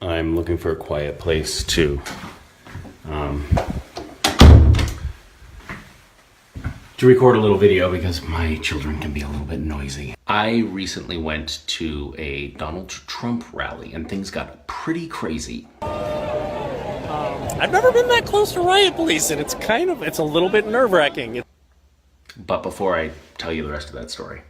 I'm looking for a quiet place to record a little video because my children can be a little bit noisy. I recently went to a Donald Trump rally and things got pretty crazy. I've never been that close to riot police, and it's a little bit nerve-wracking. But before I tell you the rest of that story,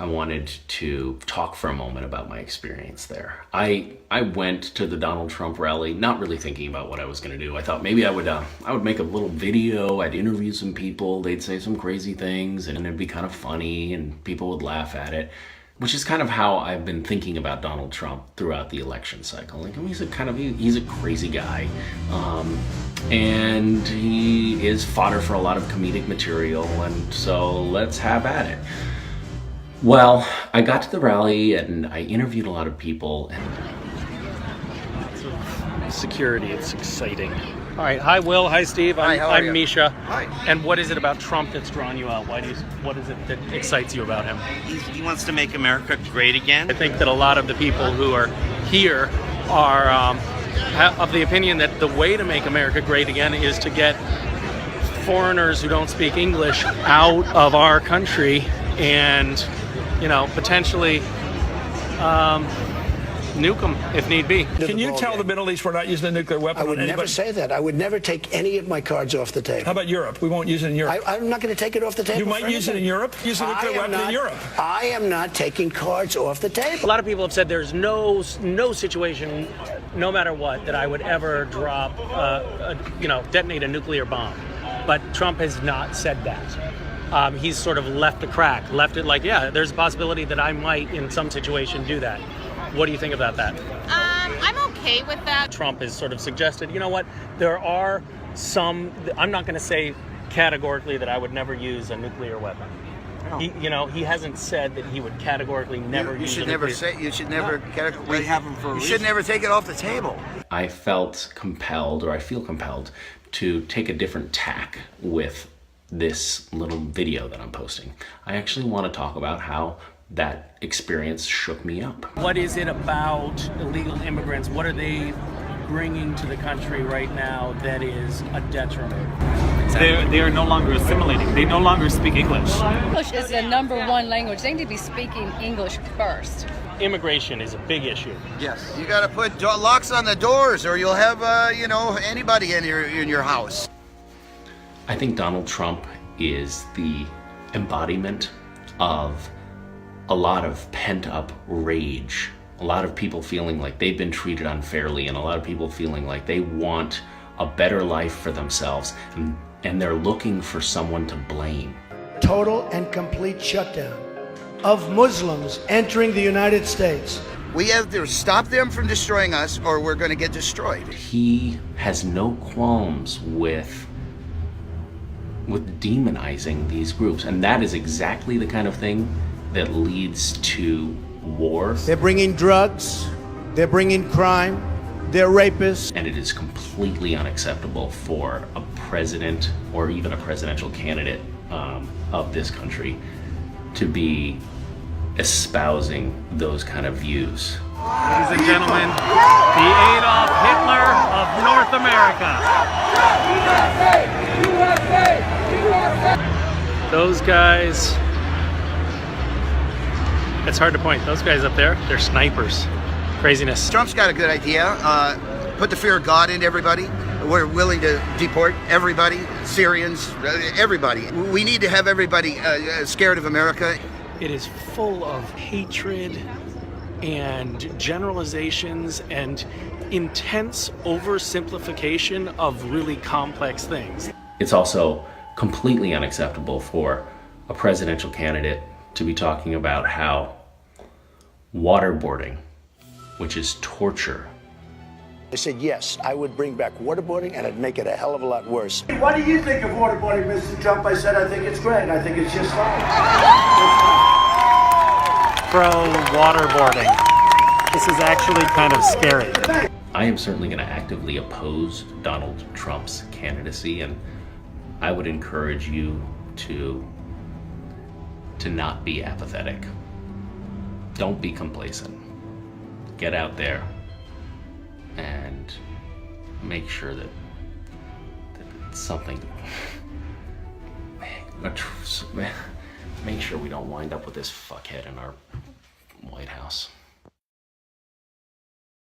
I wanted to talk for a moment about my experience there. I went to the Donald Trump rally not really thinking about what I was going to do. I thought maybe I would make a little video, I'd interview some people, they'd say some crazy things, and it'd be kind of funny, and people would laugh at it, which is kind of how I've been thinking about Donald Trump throughout the election cycle. Like, I mean, he's a crazy guy, and he is fodder for a lot of comedic material, and so let's have at it. Well, I got to the rally and I interviewed a lot of people. Security, it's exciting. All right, hi Will, hi Steve, I'm Misha. Hi. And what is it about Trump that's drawn you out? What is it that excites you about him? He wants to make America great again. I think that a lot of the people who are here are of the opinion that the way to make America great again is to get foreigners who don't speak English out of our country and, potentially nuke them if need be. Can you tell the Middle East we're not using a nuclear weapon? I would never say that. I would never take any of my cards off the table. How about Europe? We won't use it in Europe. I'm not going to take it off the table. You might use it in Europe? Use a nuclear weapon in Europe. I am not taking cards off the table. A lot of people have said there's no situation, no matter what, that I would ever drop, detonate a nuclear bomb. But Trump has not said that. He's sort of left it like, yeah, there's a possibility that I might, in some situation, do that. What do you think about that? I'm okay with that. Trump has sort of suggested, you know what, there are some, I'm not going to say categorically that I would never use a nuclear weapon. No. He hasn't said that he would categorically never use a nuclear weapon. You should never We have them for a reason. You should never take it off the table. I felt compelled, or I feel compelled, to take a different tack with this little video that I'm posting. I actually want to talk about how that experience shook me up. What is it about illegal immigrants? What are they bringing to the country right now that is a detriment? They are no longer assimilating. They no longer speak English. English is the #1 language. They need to be speaking English first. Immigration is a big issue. Yes. You got to put locks on the doors, or you'll have anybody in your house. I think Donald Trump is the embodiment of a lot of pent-up rage. A lot of people feeling like they've been treated unfairly, and a lot of people feeling like they want a better life for themselves, and they're looking for someone to blame. Total and complete shutdown of Muslims entering the United States. We have to stop them from destroying us, or we're going to get destroyed. He has no qualms with demonizing these groups, and that is exactly the kind of thing that leads to war. They're bringing drugs, they're bringing crime, they're rapists. And it is completely unacceptable for a president or even a presidential candidate of this country to be espousing those kind of views. Ladies and gentlemen, the Adolf Hitler of North America. Those guys, it's hard to point. Those guys up there, they're snipers. Craziness. Trump's got a good idea. Put the fear of God into everybody. We're willing to deport everybody, Syrians, everybody. We need to have everybody scared of America. It is full of hatred and generalizations and intense oversimplification of really complex things. It's also completely unacceptable for a presidential candidate to be talking about how waterboarding, which is torture. I said, yes, I would bring back waterboarding, and it'd make it a hell of a lot worse. What do you think of waterboarding, Mr. Trump? I said, I think it's great. I think it's just fine. Pro waterboarding. This is actually kind of scary. I am certainly going to actively oppose Donald Trump's candidacy, and I would encourage you to not be apathetic. Don't be complacent. Get out there and make sure that something, make sure we don't wind up with this fuckhead in our White House.